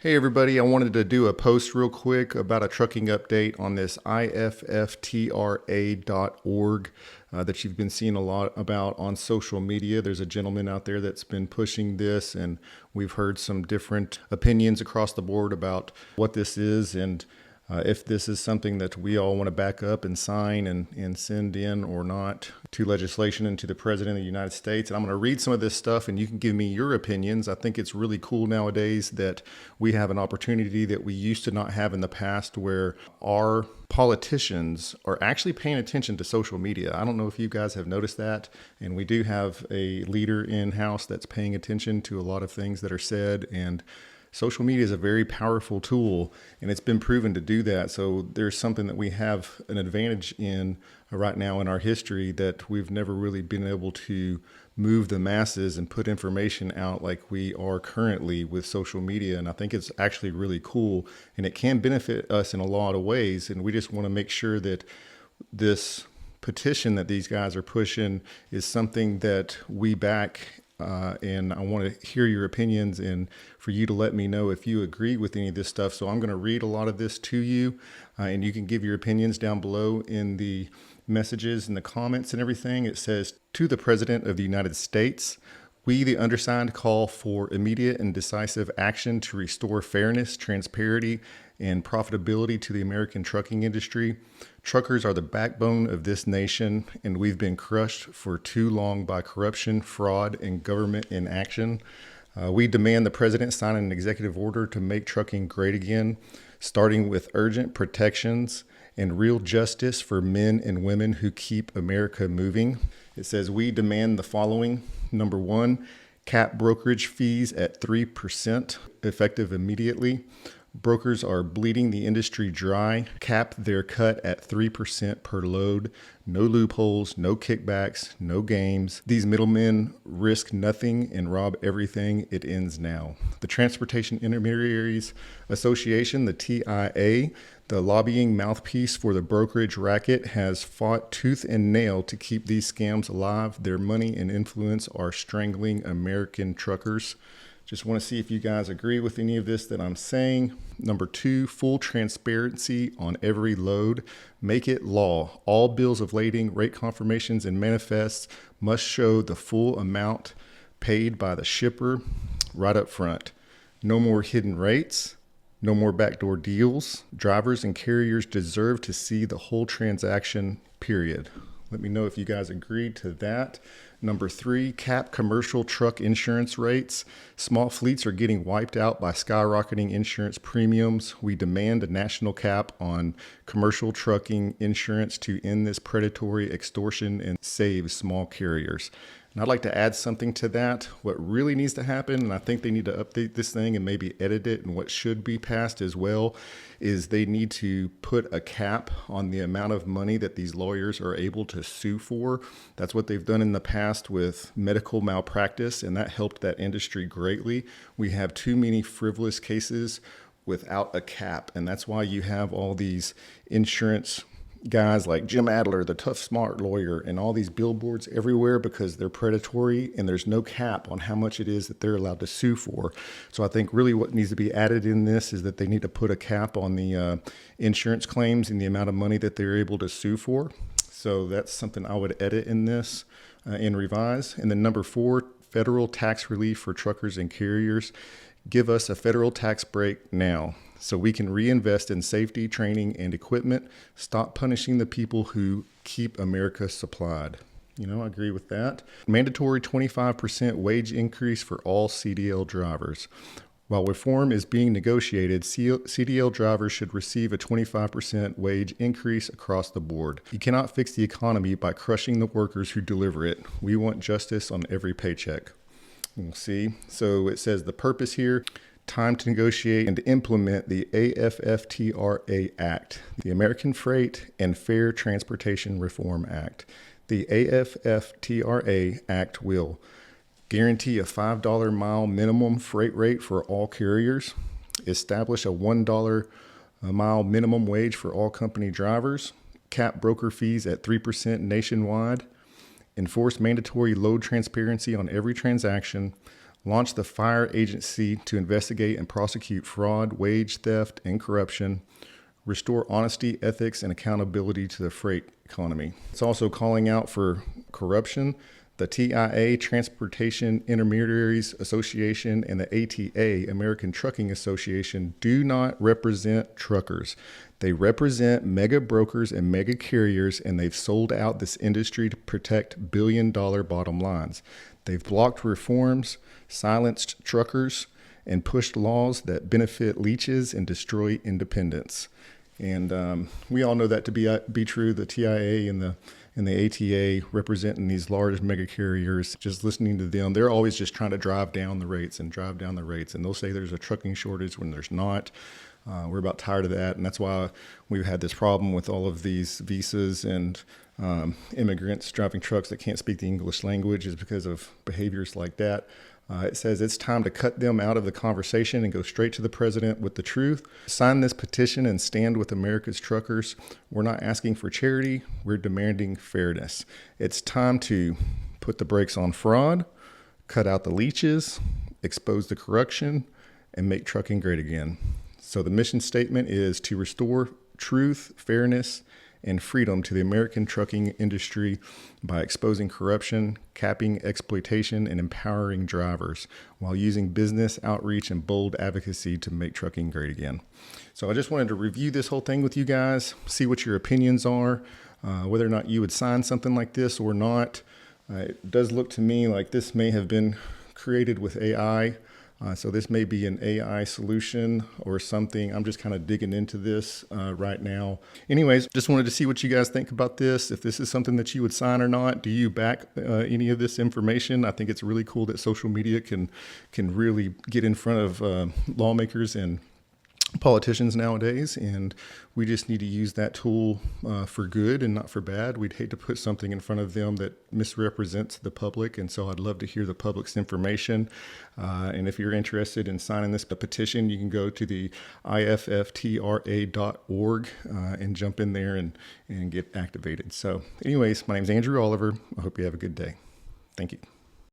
Hey everybody, I wanted to do a post real quick about a trucking update on this ifftra.org that you've been seeing a lot about on social media. There's a gentleman out there that's been pushing this, and we've heard some different opinions across the board about what this is and if this is something that we all want to back up and sign and send in or not to legislation and to the President of the United States. And I'm going to read some of this stuff and you can give me your opinions. I think it's really cool nowadays that we have an opportunity that we used to not have in the past where our politicians are actually paying attention to social media. I don't know if you guys have noticed that. And we do have a leader in house that's paying attention to a lot of things that are said, and social media is a very powerful tool, and it's been proven to do that. So there's something that we have an advantage in right now in our history that we've never really been able to move the masses and put information out like we are currently with social media. And I think it's actually really cool, and it can benefit us in a lot of ways. And we just want to make sure that this petition that these guys are pushing is something that we back. And I want to hear your opinions and for you to let me know if you agree with any of this stuff. So I'm going to read a lot of this to you, and you can give your opinions down below in the messages and the comments and everything. It says, "To the President of the United States, we, the undersigned, call for immediate and decisive action to restore fairness, transparency, and profitability to the American trucking industry. Truckers are the backbone of this nation, and we've been crushed for too long by corruption, fraud, and government inaction. We demand the president sign an executive order to make trucking great again, starting with urgent protections and real justice for men and women who keep America moving." It says, "We demand the following. Number one, cap brokerage fees at 3%, effective immediately. Brokers are bleeding the industry dry. Cap their cut at 3% per load. No loopholes, no kickbacks, no games. These middlemen risk nothing and rob everything. It ends now." The Transportation Intermediaries Association, the TIA, the lobbying mouthpiece for the brokerage racket, has fought tooth and nail to keep these scams alive. Their money and influence are strangling American truckers. Just want to see if you guys agree with any of this that I'm saying. Number two, full transparency on every load. Make it law. All bills of lading, rate confirmations, and manifests must show the full amount paid by the shipper right up front. No more hidden rates. No more backdoor deals. Drivers and carriers deserve to see the whole transaction, period. Let me know if you guys agree to that. Number three, cap commercial truck insurance rates. Small fleets are getting wiped out by skyrocketing insurance premiums. We demand a national cap on commercial trucking insurance to end this predatory extortion and save small carriers. And I'd like to add something to that. What really needs to happen, and I think they need to update this thing and maybe edit it, and what should be passed as well, is they need to put a cap on the amount of money that these lawyers are able to sue for. That's what they've done in the past with medical malpractice, and that helped that industry greatly. We have too many frivolous cases without a cap, and that's why you have all these insurance guys like Jim Adler, the tough, smart lawyer, and all these billboards everywhere because they're predatory and there's no cap on how much it is that they're allowed to sue for. So I think really what needs to be added in this is that they need to put a cap on the insurance claims and the amount of money that they're able to sue for. So that's something I would edit in this and revise. And then number four, federal tax relief for truckers and carriers. Give us a federal tax break now so we can reinvest in safety, training, and equipment. Stop punishing the people who keep America supplied. I agree with that. Mandatory 25% wage increase for all CDL drivers. While reform is being negotiated, CDL drivers should receive a 25% wage increase across the board. You cannot fix the economy by crushing the workers who deliver it. We want justice on every paycheck. We'll see. So it says the purpose here: time to negotiate and implement the AFFTRA Act, the American Freight and Fair Transportation Reform Act. The AFFTRA Act will guarantee a $5 mile minimum freight rate for all carriers, establish a $1 a mile minimum wage for all company drivers, cap broker fees at 3% nationwide, enforce mandatory load transparency on every transaction, launch the fire agency to investigate and prosecute fraud, wage theft, and corruption, restore honesty, ethics, and accountability to the freight economy. It's also calling out for corruption. The TIA, Transportation Intermediaries Association, and the ATA, American Trucking Association, do not represent truckers. They represent mega brokers and mega carriers, and they've sold out this industry to protect billion-dollar bottom lines. They've blocked reforms, silenced truckers, and pushed laws that benefit leeches and destroy independence. And we all know that to be true. The TIA and the ATA representing these large mega carriers, just listening to them, they're always just trying to drive down the rates. And they'll say there's a trucking shortage when there's not. We're about tired of that. And that's why we've had this problem with all of these visas and immigrants driving trucks that can't speak the English language, is because of behaviors like that. It says it's time to cut them out of the conversation and go straight to the president with the truth. Sign this petition and stand with America's truckers. We're not asking for charity. We're demanding fairness. It's time to put the brakes on fraud, cut out the leeches, expose the corruption, and make trucking great again. So the mission statement is to restore truth, fairness, and freedom to the American trucking industry by exposing corruption, capping exploitation, and empowering drivers while using business outreach and bold advocacy to make trucking great again. So I just wanted to review this whole thing with you guys, see what your opinions are, whether or not you would sign something like this or not. It does look to me like this may have been created with AI. So this may be an AI solution or something. I'm just kind of digging into this right now. Anyways, just wanted to see what you guys think about this. If this is something that you would sign or not. Do you back any of this information? I think it's really cool that social media can really get in front of lawmakers and politicians nowadays, and we just need to use that tool for good and not for bad. We'd hate to put something in front of them that misrepresents the public, and so I'd love to hear the public's information. And if you're interested in signing this petition, you can go to the ifftra.org and jump in there and get activated. So anyways, my name's Andrew Oliver. I hope you have a good day. Thank you.